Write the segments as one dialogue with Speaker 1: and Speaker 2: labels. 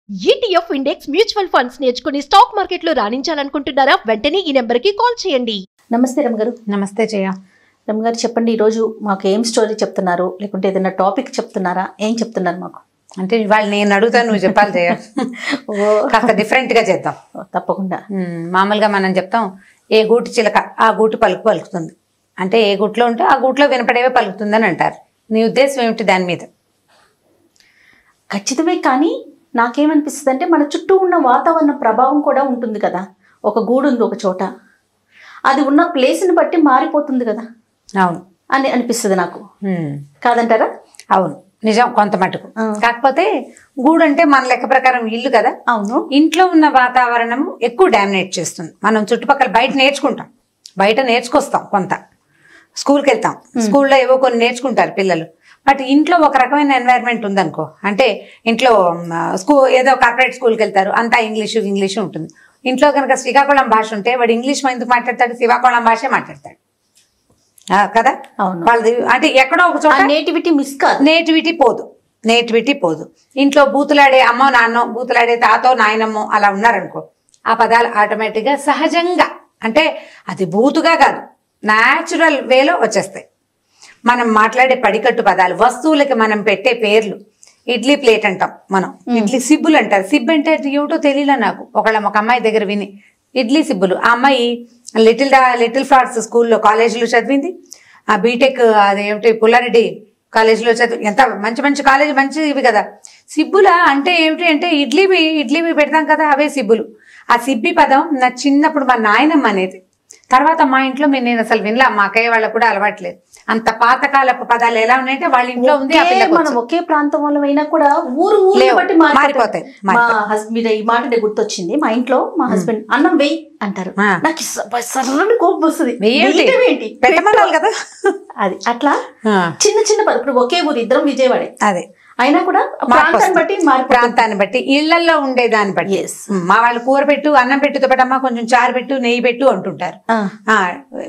Speaker 1: ETF index mutual funds నేర్చుకుని stock మార్కెట్లో రాణించాలనుకుంటున్నారా? వెంటనే ఈ నెంబర్కి కాల్ చేయండి.
Speaker 2: నమస్తే రమగారు.
Speaker 3: నమస్తే జయ.
Speaker 2: రమగారు చెప్పండి, ఈరోజు మాకు ఏం స్టోరీ చెప్తున్నారు, లేకుంటే ఏదైనా టాపిక్ చెప్తున్నారా? ఏం చెప్తున్నారు మాకు?
Speaker 3: అంటే ఇవాళ నేను అడుగుతాను, నువ్వు చెప్పాలి జయ. కాస్త డిఫరెంట్గా చేద్దాం.
Speaker 2: తప్పకుండా.
Speaker 3: మామూలుగా మనం చెప్తాం, ఏ గూటి చిలక ఆ గూటి పలుకు పలుకుతుంది. అంటే ఏ గూట్లో ఉంటే ఆ గూట్లో వినపడేవే పలుకుతుందని అంటారు. నీ ఉద్దేశం ఏమిటి దాని మీద?
Speaker 2: ఖచ్చితమే, కానీ నాకేమనిపిస్తుంది అంటే మన చుట్టూ ఉన్న వాతావరణ ప్రభావం కూడా ఉంటుంది కదా. ఒక గూడు ఉంది ఒక చోట, అది ఉన్న ప్లేస్ని బట్టి మారిపోతుంది కదా.
Speaker 3: అవును
Speaker 2: అని అనిపిస్తుంది నాకు. కాదంటారా?
Speaker 3: అవును, నిజం కొంత మటుకు. కాకపోతే గూడు అంటే మన లెక్క ప్రకారం ఇల్లు కదా.
Speaker 2: అవును.
Speaker 3: ఇంట్లో ఉన్న వాతావరణం ఎక్కువ డామినేట్ చేస్తుంది. మనం చుట్టుపక్కల బయట నేర్చుకుంటాం, బయట నేర్చుకొస్తాం, కొంత స్కూల్కి వెళ్తాం, స్కూల్లో ఏవో కొన్ని నేర్చుకుంటారు పిల్లలు. బట్ ఇంట్లో ఒక రకమైన ఎన్వైర్న్మెంట్ ఉందనుకో, అంటే ఇంట్లో ఏదో కార్పొరేట్ స్కూల్కి వెళ్తారు, అంతా ఇంగ్లీషు ఉంటుంది. ఇంట్లో కనుక శ్రీకాకుళం భాష ఉంటే వాడు ఇంగ్లీష్ ఎందుకు మాట్లాడతాడు, శ్రీకాకుళం భాషే మాట్లాడతాడు కదా. వాళ్ళది అంటే ఎక్కడో ఒక చోట
Speaker 2: నేటివిటీ మిస్ కాదు,
Speaker 3: నేటివిటీ పోదు. ఇంట్లో బూతులాడే అమ్మో నాన్నో, బూతులాడే తాతో నాయనమ్మో అలా ఉన్నారనుకో, ఆ పదాలు ఆటోమేటిక్గా సహజంగా, అంటే అది బూతుగా కాదు, న్యాచురల్ వేలో వచ్చేస్తాయి. మనం మాట్లాడే పడికట్టు పదాలు, వస్తువులకి మనం పెట్టే పేర్లు. ఇడ్లీ ప్లేట్ అంటాం మనం, ఇడ్లీ సిబ్బులు అంటారు. సిబ్బు అంటే ఏమిటో తెలియలే నాకు. ఒక అమ్మాయి దగ్గర విని ఇడ్లీ సిబ్బులు. ఆ అమ్మాయి లిటిల్ ఫ్లవర్స్ స్కూల్లో కాలేజీలో చదివింది. ఆ బీటెక్ అదేమిటి పుల్లారెడ్డి కాలేజీలో చదివి, ఎంత మంచి మంచి కాలేజీ మంచివి కదా. సిబ్బుల అంటే ఏమిటి అంటే ఇడ్లీవి పెడతాం కదా, అవే సిబ్బులు. ఆ సిబ్బి పదం నా చిన్నప్పుడు మా నాయనమ్మ అనేది. తర్వాత మా ఇంట్లో నేను అసలు వినలా, మా అక్కయ్య వాళ్ళకు కూడా అలవాట్లేదు. అంత పాతకాలపు పదాలు ఎలా ఉన్నాయంటే వాళ్ళ ఇంట్లో ఉంది.
Speaker 2: మనం ఒకే ప్రాంతం వల్ల అయినా కూడా ఊరు బట్టి మారిపోతాయి. మా హస్బెండ్ ఈ మాట గుర్తొచ్చింది. మా ఇంట్లో మా హస్బెండ్ అన్నం వెయ్యి అంటారు, నాకు సర్రని కోపం వస్తుంది.
Speaker 3: పెట్టమనాలి కదా.
Speaker 2: అది అట్లా చిన్న చిన్న పదం. ఇప్పుడు ఒకే ఊరు, ఇద్దరం విజయవాడే,
Speaker 3: అదే
Speaker 2: అయినా కూడా
Speaker 3: ప్రాంతాన్ని బట్టి ఇళ్లలో ఉండేదాన్ని బట్టి. మా వాళ్ళు కూర పెట్టు, అన్నం పెట్టుతో పెట్టమ్మా, కొంచెం చారు పెట్టు, నెయ్యి పెట్టు అంటుంటారు.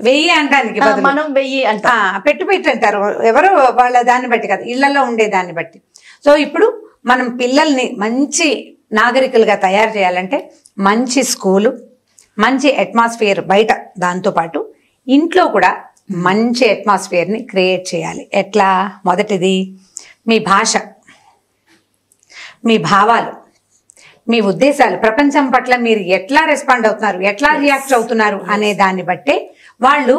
Speaker 3: వెయ్యి అంటానికి
Speaker 2: మనం వెయ్యి అంటా,
Speaker 3: పెట్టు అంటారు ఎవరు, వాళ్ళ దాన్ని బట్టి కదా, ఇళ్లలో ఉండేదాన్ని బట్టి. సో ఇప్పుడు మనం పిల్లల్ని మంచి నాగరికులుగా తయారు చేయాలంటే మంచి స్కూలు, మంచి అట్మాస్ఫియర్ బయట, దాంతోపాటు ఇంట్లో కూడా మంచి అట్మాస్ఫియర్ని క్రియేట్ చేయాలి. ఎట్లా? మొదటిది మీ భాష, మీ భావాలు, మీ ఉద్దేశాలు, ప్రపంచం పట్ల మీరు ఎట్లా రెస్పాండ్ అవుతున్నారు, ఎట్లా రియాక్ట్ అవుతున్నారు అనే దాన్ని బట్టే వాళ్ళు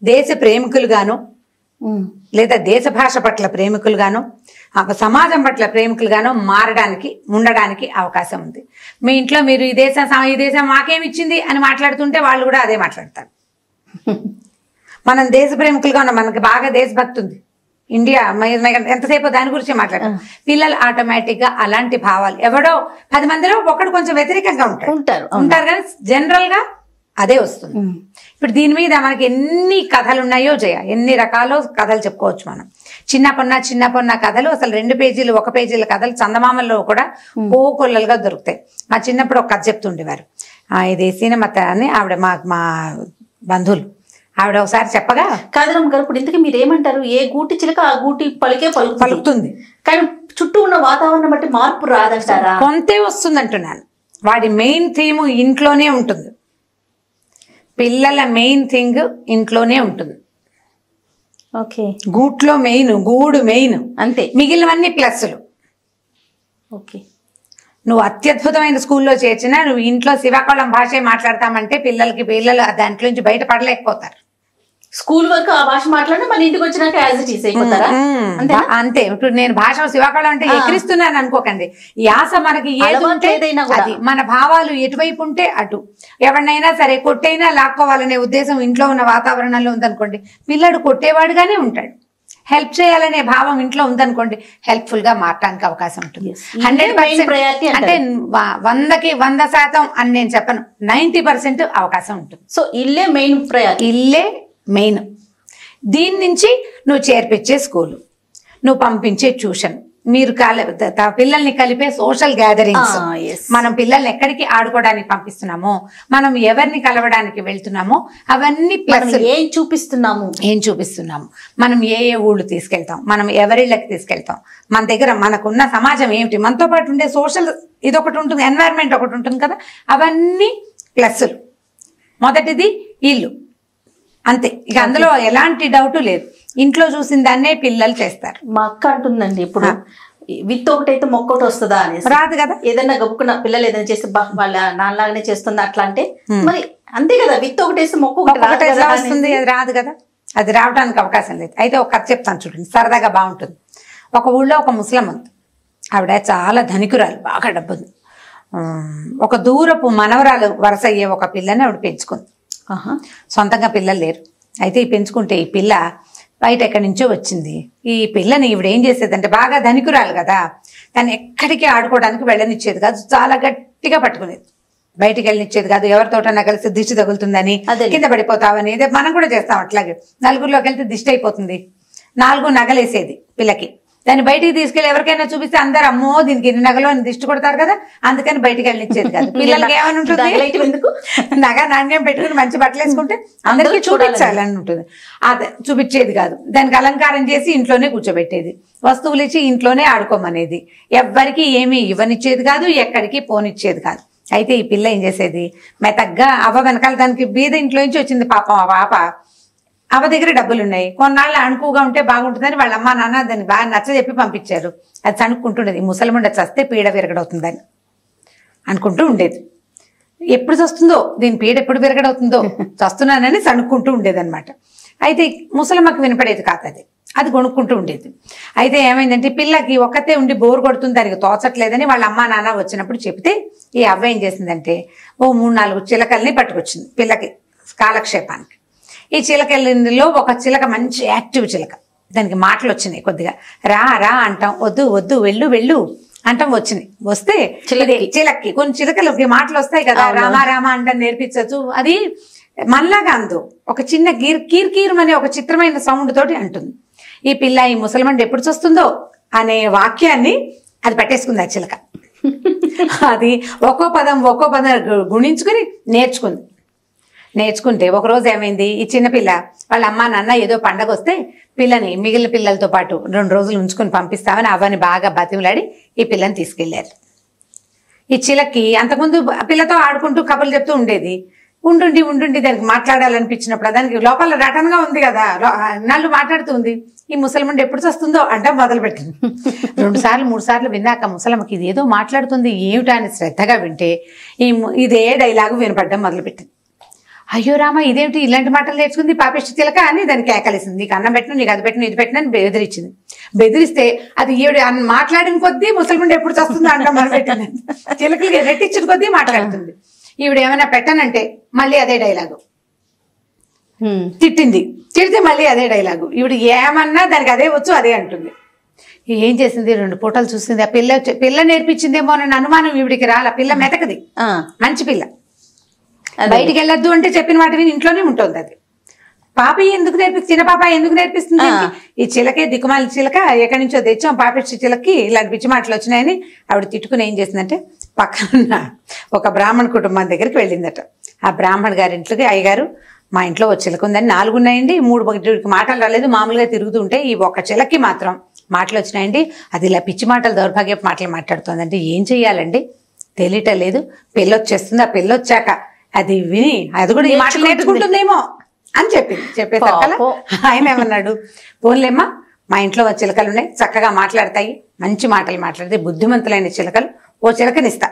Speaker 3: దేశ ప్రేమికులుగాను, లేదా దేశ భాష పట్ల ప్రేమికులుగాను, సమాజం పట్ల ప్రేమికులుగాను ఉండడానికి అవకాశం ఉంది. మీ ఇంట్లో మీరు ఈ దేశం మాకేమిచ్చింది అని మాట్లాడుతుంటే వాళ్ళు కూడా అదే మాట్లాడతారు. మనం దేశ ప్రేమికులుగా ఉన్నాం, మనకి బాగా దేశభక్తి ఉంది, ఇండియా ఎంతసేపు దాని గురించి మాట్లాడతాం. పిల్లలు ఆటోమేటిక్ గా అలాంటి భావాలు, ఎవడో 10 మందిలో ఒకడు కొంచెం వ్యతిరేకంగా ఉంటారు కానీ జనరల్ గా అదే వస్తుంది. ఇప్పుడు దీని మీద మనకి ఎన్ని కథలు ఉన్నాయో జయ, ఎన్ని రకాల కథలు చెప్పుకోవచ్చు మనం. చిన్న పొన్న కథలు, అసలు 2 పేజీలు 1 పేజీల కథలు చందమామల్లో కూడా కోకొల్లలుగా దొరుకుతాయి. మా చిన్నప్పుడు ఒక కథ చెప్తుండేవారు. ఇది సీనమత్త అని ఆవిడ, మా బంధువులు, ఆవిడ ఒకసారి చెప్పగా,
Speaker 2: కాదరమ్మ గారు ఇప్పుడు ఇంతకీ మీరు ఏమంటారు? ఏ గూటి చిలక ఆ గూటి పలుకుతుంది, కానీ చుట్టూ ఉన్న వాతావరణం బట్టి మార్పు రాదంటారా?
Speaker 3: కొంతే వస్తుంది అంటున్నాను. వాడి మెయిన్ థీమ్ ఇంట్లోనే ఉంటుంది, పిల్లల మెయిన్ థింగ్ ఇంట్లోనే ఉంటుంది.
Speaker 2: ఓకే,
Speaker 3: గూట్లో గూడు మెయిన్ అంతే, మిగిలినవన్నీ ప్లస్లు.
Speaker 2: ఓకే,
Speaker 3: నువ్వు అత్యద్భుతమైన స్కూల్లో చేర్చినా నువ్వు ఇంట్లో శ్రీకాకుళం భాషే మాట్లాడతామంటే పిల్లలు దాంట్లో నుంచి బయటపడలేకపోతారు.
Speaker 2: స్కూల్ వరకు ఆ భాష మాట్లాడినా మన ఇంటికి వచ్చినాక యాజ్ ఇట్ ఈస్ అయిపోతారా?
Speaker 3: అంతే. ఇప్పుడు నేను భాష శ్రీకాకుళం అంటే ఎక్కిరిస్తున్నాను అనుకోకండి. యాస మనకి అది మన భావాలు ఎటువైపు ఉంటే అటు. ఎవరినైనా సరే కొట్టైనా లాక్కోవాలనే ఉద్దేశం ఇంట్లో ఉన్న వాతావరణంలో ఉందనుకోండి, పిల్లడు కొట్టేవాడుగానే ఉంటాడు. హెల్ప్ చేయాలనే భావం ఇంట్లో ఉందనుకోండి, హెల్ప్ఫుల్ గా మారటానికి అవకాశం ఉంటుంది. 100% అంటే 100కి 100% అని నేను చెప్పను, 90% అవకాశం ఉంటుంది.
Speaker 2: సో ఇల్లే మెయిన్ ప్రయారిటీ,
Speaker 3: ఇల్లే మెయిన్. దీని నుంచి నువ్వు చేర్పించే స్కూలు, నువ్వు పంపించే ట్యూషన్, మీరు పిల్లల్ని కలిపే సోషల్ గ్యాదరింగ్స్. మనం పిల్లల్ని ఎక్కడికి ఆడుకోవడానికి పంపిస్తున్నామో, మనం ఎవరిని కలవడానికి వెళ్తున్నామో అవన్నీ ప్లస్.
Speaker 2: ఏం చూపిస్తున్నాము,
Speaker 3: మనం ఏ ఊళ్ళు తీసుకెళ్తాం, మనం ఎవరిళ్ళకి తీసుకెళ్తాం, మన దగ్గర మనకున్న సమాజం ఏమిటి, మనతో పాటు ఉండే సోషల్ ఇదొకటి ఉంటుంది, ఎన్వైరన్మెంట్ ఒకటి ఉంటుంది కదా, అవన్నీ ప్లస్లు. మొదటిది ఇల్లు, అంతే. ఇక అందులో ఎలాంటి డౌట్ లేదు. ఇంట్లో చూసిన దాన్నే పిల్లలు చేస్తారు.
Speaker 2: మా అక్క అంటుందండి ఇప్పుడు, విత్ ఒకటైతే మొక్కటి వస్తుందా అనేసి.
Speaker 3: రాదు కదా.
Speaker 2: ఏదైనా గబుక్కున్న పిల్లలు ఏదైనా చేస్తే వాళ్ళ నాన్నలాగానే చేస్తుంది అట్లా అంటే మరి అంతే కదా, విత్ ఒకటేస్తే మొక్క ఒకటి
Speaker 3: వస్తుంది, అది రాదు కదా. అది రావడానికి అవకాశం లేదు. అయితే ఒక కథ చెప్తాను చూడండి, సరదాగా బాగుంటుంది. ఒక ఊళ్ళో ఒక ముసలమ్మ ఉంది. ఆవిడ చాలా ధనికురాలు, బాగా డబ్బుంది. ఒక దూరపు మనవరాలు వరుస అయ్యే ఒక పిల్లని ఆవిడ పెంచుకుంది. సొంతంగా పిల్లలు లేరు. అయితే ఈ పెంచుకుంటే ఈ పిల్ల బయట ఎక్కడి నుంచో వచ్చింది. ఈ పిల్లని ఈవిడ ఏం చేసేదంటే, బాగా ధనికురాలు కదా, దాన్ని ఎక్కడికి ఆడుకోవడానికి వెళ్ళనిచ్చేది కాదు. చాలా గట్టిగా పట్టుకునేది, బయటికి వెళ్ళనిచ్చేది కాదు. ఎవరితోటన్నా కలిసి దిష్టి తగులుతుందని, కింద పడిపోతావని, మనం కూడా చేస్తాం అట్లాగే. నలుగురిలోకి వెళ్తే దిష్టి అయిపోతుంది. 4 నగలేసేది పిల్లకి. దాన్ని బయటికి తీసుకెళ్ళి ఎవరికైనా చూపిస్తే అందరు అమ్మో దీనికి ఎన్ని నగలు అని దిష్టి కొడతారు కదా, అందుకని బయటికి వెళ్ళనిచ్చేది కాదు. పిల్లలకి ఏమని ఉంటుంది, నగ నాణ్యం పెట్టుకుని మంచి బట్టలు వేసుకుంటే అందరికీ చూపించాలని ఉంటుంది. అదే చూపించేది కాదు. దానికి అలంకారం చేసి ఇంట్లోనే కూర్చోబెట్టేది, వస్తువులు ఇచ్చి ఇంట్లోనే ఆడుకోమనేది. ఎవ్వరికి ఏమీ ఇవ్వనిచ్చేది కాదు, ఎక్కడికి పోనిచ్చేది కాదు. అయితే ఈ పిల్ల ఏం చేసేది, మెతగ్గా అవ్వ వెనకాల, దానికి బీద ఇంట్లో నుంచి వచ్చింది పాపం. ఆ పాప అవ్వ దగ్గర డబ్బులు ఉన్నాయి, కొన్నాళ్ళు అణుకుగా ఉంటే బాగుంటుందని వాళ్ళ అమ్మ నాన్న దాన్ని బాగా నచ్చ చెప్పి పంపించారు. అది చనుక్కుంటుండేది, ముసలిముండ చస్తే పీడ విరగడవుతుందని అనుకుంటూ ఉండేది. ఎప్పుడు చస్తుందో, దీని పీడ ఎప్పుడు విరగడవుతుందో, చస్తున్నానని చనుక్కుంటూ ఉండేదన్నమాట. అయితే ముసలమ్మకి వినపడేది కాదు, అది కొనుక్కుంటూ ఉండేది. అయితే ఏమైందంటే, పిల్లకి ఒక్కతే ఉండి బోర్ కొడుతుంది, దానికి తోచట్లేదని వాళ్ళ అమ్మ నాన్న వచ్చినప్పుడు చెప్తే ఈ అవ్వ ఏం చేసిందంటే, ఓ 3-4 చిలకల్ని పట్టుకొచ్చింది పిల్లకి కాలక్షేపానికి. ఈ చిలకల్లో ఒక చిలక మంచి యాక్టివ్ చిలక, దానికి మాటలు వచ్చినాయి కొద్దిగా. రా రా అంటాం, వద్దు వద్దు వెళ్ళు వెళ్ళు అంటాం వచ్చినాయి. వస్తే చిలక్కి కొన్ని చిలకలకి మాటలు వస్తాయి కదా, రామా రామా అంటాం నేర్పించచ్చు. అది మనలాగా అందు ఒక చిన్న కీర్ అనే ఒక చిత్రమైన సౌండ్ తోటి అంటుంది. ఈ పిల్ల ఈ ముసలమండి ఎప్పుడు చూస్తుందో అనే వాక్యాన్ని అది పట్టేసుకుంది ఆ చిలక. అది ఒక్కో పదం గుణించుకుని నేర్చుకుంటే ఒకరోజు ఏమైంది, ఈ చిన్నపిల్ల వాళ్ళ అమ్మ నాన్న ఏదో పండగ వస్తే పిల్లని మిగిలిన పిల్లలతో పాటు 2 రోజులు ఉంచుకొని పంపిస్తామని అవ్వని బాగా బతిమలాడి ఈ పిల్లని తీసుకెళ్లారు. ఈ చిలక్కి అంతకుముందు పిల్లతో ఆడుకుంటూ కబుర్లు చెప్తూ ఉండేది. ఉండుండి దానికి మాట్లాడాలనిపించినప్పుడు, దానికి లోపల రటన్గా ఉంది కదా, నాళ్ళు మాట్లాడుతుంది. ఈ ముసలమండి ఎప్పుడు వస్తుందో అంటే మొదలుపెట్టింది. 2 సార్లు 3 సార్లు విన్నాక ముసలమ్మకి ఇది ఏదో మాట్లాడుతుంది ఏమిటా అని శ్రద్ధగా వింటే ఇదే డైలాగు వినపడ్డం మొదలుపెట్టింది. అయ్యో రామ, ఇదేమిటి ఇలాంటి మాటలు నేర్చుకుంది పాపిష్టి చిలక అని దానికి కేకలేసింది. నీకు అన్నం పెట్టిన, నీకు అది పెట్టిన, ఇది పెట్టిన అని బెదిరించింది. బెదిరిస్తే అది ఈవిడ మాట్లాడిన కొద్దీ ముసలిమండి ఎప్పుడు వస్తుందో అంటాం మొదలుపెట్టింది. చిలకలకి రెట్టించిన కొద్దీ మాట్లాడుతుంది. ఈవిడ ఏమైనా పెట్టనంటే మళ్ళీ అదే డైలాగు, తిడితే మళ్ళీ అదే డైలాగు. ఈవిడ ఏమన్నా దానికి అదే వచ్చు, అదే అంటుంది. ఏం చేసింది, 2 పూటలు చూసింది. ఆ పిల్ల నేర్పించిందేమో అని అనుమానం ఈవిడికి రాల. పిల్ల మెతకది, మంచి పిల్ల. బయటికి వెళ్ళొద్దు అంటే చెప్పిన మాట విని ఇంట్లోనే ఉంటుంది. అది పాప ఎందుకు చిన్న పాప ఎందుకు నేర్పిస్తుంది, ఈ చిలకే దిక్కుమాలి చిలక ఎక్కడి నుంచో తెచ్చాం, పాపిష్టి చిలకి ఇలాంటి పిచ్చి మాటలు వచ్చినాయని ఆవిడ తిట్టుకుని ఏం చేసిందంటే, పక్కన ఒక బ్రాహ్మణ కుటుంబం దగ్గరికి వెళ్ళిందట. ఆ బ్రాహ్మణ గారి ఇంట్లోకి, అయ్యగారు మా ఇంట్లో ఒక చిలక ఉందని 4 ఉన్నాయండి, 3 మాటలు రాలేదు, మామూలుగా తిరుగుతుంటే ఈ ఒక చిలకి మాత్రం మాటలు వచ్చినాయండి, అది ఇలా పిచ్చి మాటలు దౌర్భాగ్యపు మాటలు మాట్లాడుతుందంటే ఏం చెయ్యాలండి, తెలియటం లేదు. పెళ్ళొచ్చేస్తుంది, ఆ పెళ్ళొచ్చాక అది విని అది కూడా ఈ మాటలు నేర్చుకుంటుందేమో అని చెప్పేసరికల్లా ఆయన ఏమన్నాడు, పోన్లేమ్మా మా ఇంట్లో చిలకలు ఉన్నాయి, చక్కగా మాట్లాడతాయి, మంచి మాటలు మాట్లాడతాయి, బుద్ధిమంతులైన చిలకలు, ఓ చిలకనిస్తా,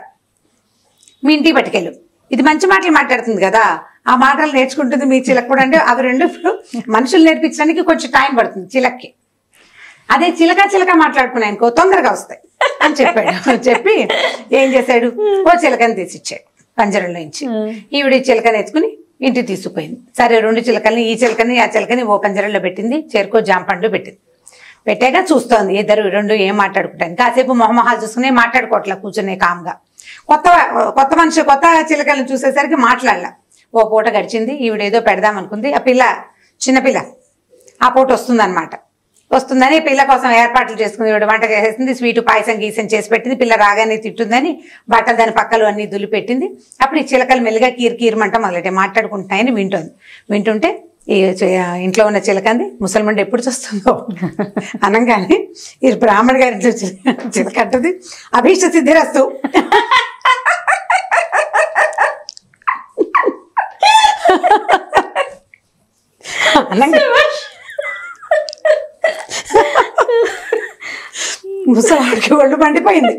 Speaker 3: మీ ఇంటికి పట్టుకెళ్ళు, ఇది మంచి మాటలు మాట్లాడుతుంది కదా, ఆ మాటలు నేర్చుకుంటుంది మీ చిలక కూడా. అంటే అవి 2 మనుషులు నేర్పించడానికి కొంచెం టైం పడుతుంది చిలక్కి. అదే చిలక మాట్లాడుకున్నాయనుకో తొందరగా వస్తాయి అని చెప్పాడు. చెప్పి ఏం చేశాడు, ఓ చిలకని తీసిచ్చాడు పంజరంలో నుంచి. ఈవిడ చిలకని ఎత్తుకుని ఇంటికి తీసుకుపోయింది. సరే 2 చిలకల్ని, ఈ చిలకని ఆ చిలకని ఓ పంజరంలో పెట్టింది, చేరుకో జాంపండు పెట్టింది. పెట్టాక చూస్తోంది 2 ఏం మాట్లాడుకుంటాను. కాసేపు మొహమొహాలు చూసుకునే మాట్లాడుకోవట్లా, కూర్చునే కామ్గా. కొత్త మనిషి కొత్త చిలకలను చూసేసరికి మాట్లాడలా. ఓ పూట గడిచింది, ఈవిడేదో పెడదాం అనుకుంది. ఆ పిల్ల చిన్నపిల్ల ఆ పూట వస్తుందన్నమాట. వస్తుందని పిల్ల కోసం ఏర్పాట్లు చేసుకుంది, వంట చేసేసింది, స్వీటు పాయసం గీసం చేసి పెట్టింది. పిల్ల రాగానే తిట్టుందని బట్టలు దాని పక్కలు అన్ని దులి పెట్టింది. అప్పుడు ఈ చిలకలు మెల్లిగా కీరమంట మొదలెట్టే మాట్లాడుకుంటున్నాయని వింటుంటే ఈ ఇంట్లో ఉన్న చిలకంది ముసల్మండి ఎప్పుడు చూస్తుందో అనగానే ఈ బ్రాహ్మణ గారి చిలక అంటది, అభీష్ట సిద్ధిరస్తు. ముసలాడికి ఒళ్ళు మండిపోయింది.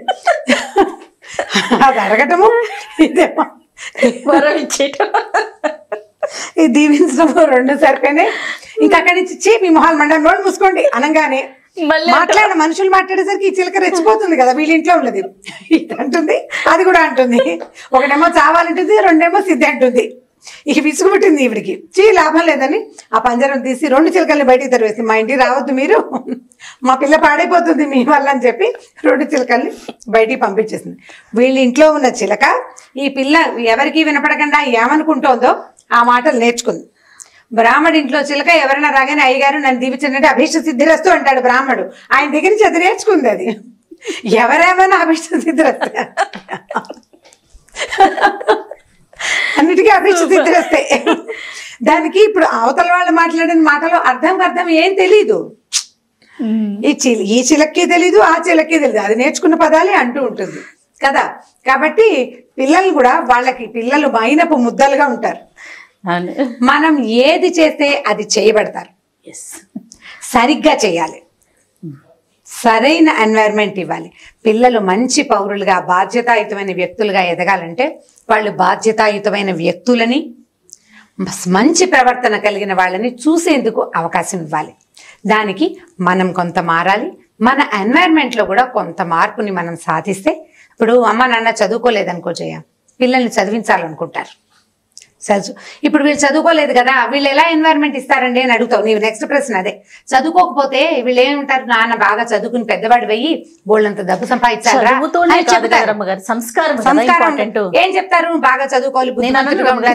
Speaker 3: అది అడగటము ఇదేమో ఈ దీవించడం రెండు సరిపోయినాయి. ఇంకా అక్కడి నుంచి మీ మొహాలు మండలం నోడు మూసుకోండి అనగానే మనుషులు మాట్లాడేసరికి ఈ చిలక రెచ్చిపోతుంది కదా, వీళ్ళ ఇంట్లో ఉన్నది ఇది అంటుంది, అది కూడా అంటుంది. ఒకటేమో చావాలంటుంది, రెండేమో సిద్ధి అంటుంది. ఇక విసుగుబట్టింది ఈవిడికి. లాభం లేదని ఆ పంజరం తీసి 2 చిలకల్ని బయటికి తరివేసి, మా ఇంటికి రావద్దు మీరు, మా పిల్ల పాడైపోతుంది మీ వల్ల అని చెప్పి 2 చిలకల్ని బయటికి పంపించేసింది. వీళ్ళ ఇంట్లో ఉన్న చిలక ఈ పిల్ల ఎవరికి వినపడకుండా ఏమనుకుంటోందో ఆ మాటలు నేర్చుకుంది. బ్రాహ్మడు ఇంట్లో చిలక ఎవరైనా రాగానే అయ్యగారు నన్ను దీవించండి అభీష్ట సిద్ధిరస్తు అంటాడు బ్రాహ్మడు. ఆయన దగ్గర నుంచి అది నేర్చుకుంది. అది ఎవరేమైనా అభీష్ట సిద్ధిరస్తు, అన్నిటికీ అభీష్ట సిద్ధిరస్తాయి. దానికి ఇప్పుడు అవతల వాళ్ళు మాట్లాడిన మాటలో అర్థం ఏం తెలీదు. ఈ చిలక్కి తెలీదు, ఆ చిలక్కి తెలీదు, అది నేర్చుకున్న పదాలే అంటూ ఉంటుంది కదా. కాబట్టి పిల్లలు కూడా పిల్లలు మైనపు ముద్దలుగా ఉంటారు. మనం ఏది చేస్తే అది చేయబడతారు. సరిగ్గా చేయాలి, సరైన ఎన్వైరన్మెంట్ ఇవ్వాలి. పిల్లలు మంచి పౌరులుగా బాధ్యతాయుతమైన వ్యక్తులుగా ఎదగాలంటే వాళ్ళు బాధ్యతాయుతమైన వ్యక్తులని, మంచి ప్రవర్తన కలిగిన వాళ్ళని చూసేందుకు అవకాశం ఇవ్వాలి. దానికి మనం కొంత మారాలి. మన ఎన్వైరన్మెంట్లో కూడా కొంత మార్పుని మనం సాధిస్తే, ఇప్పుడు అమ్మ నాన్న చదువుకోలేదనుకో జయ, పిల్లల్ని చదివించాలనుకుంటారు. ఇప్పుడు వీళ్ళు చదువుకోలేదు కదా, వీళ్ళు ఎలా ఎన్వైరన్మెంట్ ఇస్తారండి అని అడుగుతావు. నీవు నెక్స్ట్ ప్రశ్న అదే. చదువుకోకపోతే వీళ్ళు ఏమంటారు, నాన్న బాగా చదువుకుని పెద్దవాడు వెయ్యి బోళ్ళంత డబ్బు సంపాదించారా, ఏం చెప్తారు, బాగా చదువుకోవాలి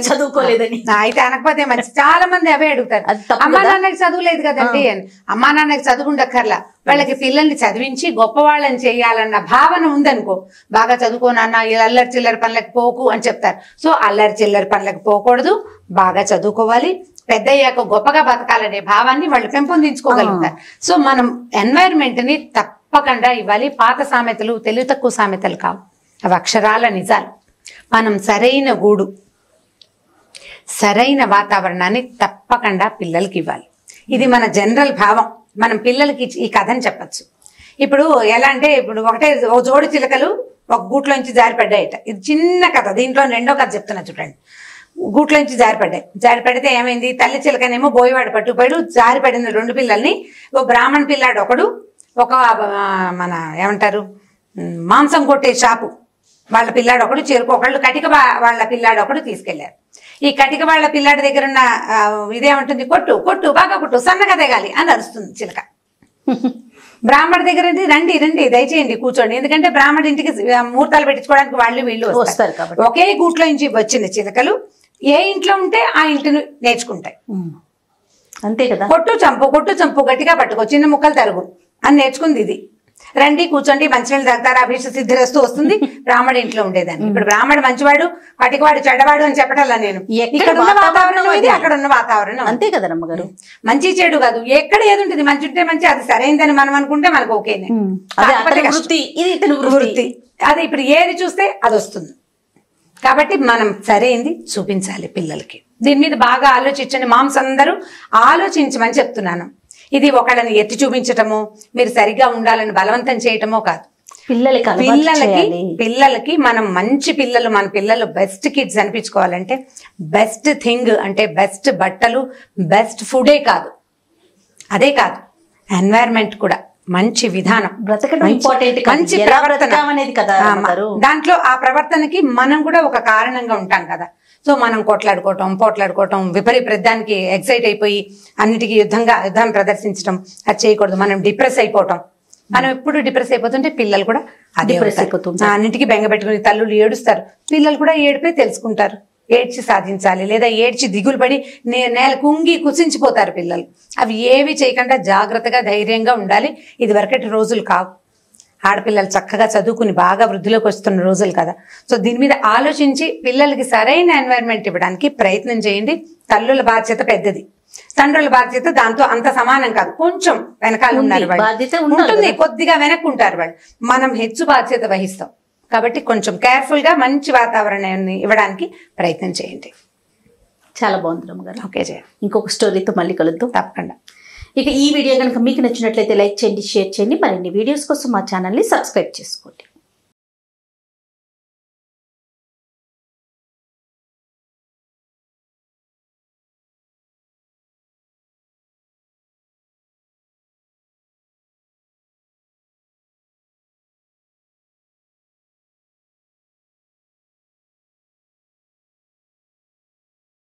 Speaker 3: చదువుకోలేదని. అయితే అనకపోతే మంచి. చాలా మంది అవే అడుగుతారు, అమ్మా నాన్నకి చదువులేదు కదండి అని. అమ్మా నాన్నకి చదువు ఉండక్కర్లా, వాళ్ళకి పిల్లల్ని చదివించి గొప్పవాళ్ళని చేయాలన్న భావన ఉందనుకో, బాగా చదువుకో నాన్న, అల్లరి చిల్లర పనులకు పోకు అని చెప్తారు. సో అల్లరి చిల్లర పనులకు పోకూడదు, బాగా చదువుకోవాలి, పెద్దయ్యాక గొప్పగా బతకాలనే భావాన్ని వాళ్ళు పెంపొందించుకోగలుగుతారు. సో మనం ఎన్వైరన్మెంట్ ని తప్పకుండా ఇవ్వాలి. పాత సామెతలు తెలివి తక్కువ సామెతలు కావు, అవి అక్షరాల నిజాలు. మనం సరైన గూడు, సరైన వాతావరణాన్ని తప్పకుండా పిల్లలకి ఇవ్వాలి. ఇది మన జనరల్ భావం. మనం పిల్లలకి ఈ కథని చెప్పచ్చు. ఇప్పుడు ఎలా అంటే, ఇప్పుడు ఓ జోడి చిలకలు ఒక గూట్లోంచి జారిపడ్డాయట. ఇది చిన్న కథ, దీంట్లో 2వ కథ చెప్తున్నా చూడండి. గూట్లోంచి జారిపడితే ఏమైంది, తల్లి చిలకనేమో బోయవాడు పట్టుకుపోయాడు. జారిపడిన 2 పిల్లల్ని ఓ బ్రాహ్మణ పిల్లాడు ఒకడు, ఒక మన ఏమంటారు మాంసం కొట్టే షాపు వాళ్ళ పిల్లాడు ఒకడు, ఒకళ్ళు కటిక వాళ్ళ పిల్లాడు ఒకడు తీసుకెళ్లారు. ఈ కటిక వాళ్ళ పిల్లాడి దగ్గర ఉన్న ఇదేమంటుంది, కొట్టు కొట్టు బాగా కొట్టు, సన్నగా తెగాలి అని అరుస్తుంది చిలక. బ్రాహ్మణ దగ్గర రండి దయచేయండి కూర్చోండి, ఎందుకంటే బ్రాహ్మణ ఇంటికి ముహూర్తాలు పెట్టించుకోవడానికి వాళ్ళు వీళ్ళు వస్తారు. ఒకే గూట్లో నుంచి వచ్చిన చిలకలు ఏ ఇంట్లో ఉంటే ఆ ఇంటిని నేర్చుకుంటాయి.
Speaker 2: అంతే కదా.
Speaker 3: కొట్టు చంపు గట్టిగా పట్టుకో, చిన్న ముక్కలు తరుగు అని నేర్చుకుంది ఇది. రండి కూర్చోండి, మంచినీళ్ళు తాగుతారు, అభీష్ట సిద్ధిరస్తు వస్తుంది. బ్రాహ్మణ ఇంట్లో ఉండేదాన్ని. ఇప్పుడు బ్రాహ్మణ మంచివాడు, కటికవాడు చెడ్డవాడు అని చెప్పటల్లా నేను. ఇక్కడ ఉన్న వాతావరణం ఇది, అక్కడ ఉన్న వాతావరణం
Speaker 2: అంతే కదా రమ్మగారు.
Speaker 3: మంచి చెడు కాదు, ఎక్కడ ఏది ఉంటుంది, మంచి ఉంటే మంచి, అది సరైందని మనం అనుకుంటే మనకు ఓకేనే. వృత్తి అది ఇప్పుడు ఏది చూస్తే అది వస్తుంది. కాబట్టి మనం సరైంది చూపించాలి పిల్లలకి. దీని మీద బాగా ఆలోచించండి. మామ్స్ అందరూ ఆలోచించమని చెప్తున్నాను. ఇది ఒకళ్ళని ఎత్తి చూపించటమో, మీరు సరిగ్గా ఉండాలని బలవంతం చేయటమో కాదు. పిల్లలకి మనం మంచి పిల్లలు, మన పిల్లలు బెస్ట్ కిడ్స్ అనిపించుకోవాలంటే బెస్ట్ థింగ్ అంటే బెస్ట్ బట్టలు, బెస్ట్ ఫుడే కాదు, అదే కాదు ఎన్వైరన్మెంట్ కూడా, మంచి విధానం, మంచి ప్రవర్తన అనేది కదా. దాంట్లో ఆ ప్రవర్తనకి మనం కూడా ఒక కారణంగా ఉంటాం కదా. సో మనం పోట్లాడుకోవటం, విపరీతానికి ఎక్సైట్ అయిపోయి అన్నిటికీ యుద్ధం ప్రదర్శించడం అది చేయకూడదు. మనం డిప్రెస్ అయిపోవటం, మనం ఎప్పుడు డిప్రెస్ అయిపోతుంటే పిల్లలు కూడా అదే అన్నిటికీ బెంగ పెట్టుకుని తల్లులు ఏడుస్తారు, పిల్లలు కూడా ఏడిపోయి తెలుసుకుంటారు. ఏడ్చి సాధించాలి, లేదా ఏడ్చి దిగులు పడి నేల కుంగి కుసించిపోతారు పిల్లలు. అవి ఏవి చేయకుండా జాగ్రత్తగా ధైర్యంగా ఉండాలి. ఇది వరకటి రోజులు కావు. ఆడపిల్లలు చక్కగా చదువుకుని బాగా వృద్ధిలోకి వస్తున్న రోజులు కదా. సో దీని మీద ఆలోచించి పిల్లలకి సరైన ఎన్వైరన్మెంట్ ఇవ్వడానికి ప్రయత్నం చేయండి. తల్లుల బాధ్యత పెద్దది, తండ్రుల బాధ్యత దాంతో అంత సమానం కాదు. కొంచెం వెనకాల ఉన్నారు వాళ్ళు, ఉంటుంది, కొద్దిగా వెనక్కుంటారు వాళ్ళు. మనం హెచ్చు బాధ్యత వహిస్తాం కాబట్టి కొంచెం కేర్ఫుల్ గా మంచి వాతావరణాన్ని ఇవ్వడానికి ప్రయత్నం చేయండి.
Speaker 2: చాలా బాగుంది రమ్మగారు.
Speaker 3: ఓకే జయ,
Speaker 2: ఇంకొక స్టోరీతో మళ్ళీ కలుద్దాం
Speaker 3: తప్పకుండా.
Speaker 2: ఇక ఈ వీడియో కనుక మీకు నచ్చినట్లయితే లైక్ చేయండి, షేర్ చేయండి. మరిన్ని వీడియోస్ కోసం మా ఛానల్ని సబ్స్క్రైబ్ చేసుకోండి.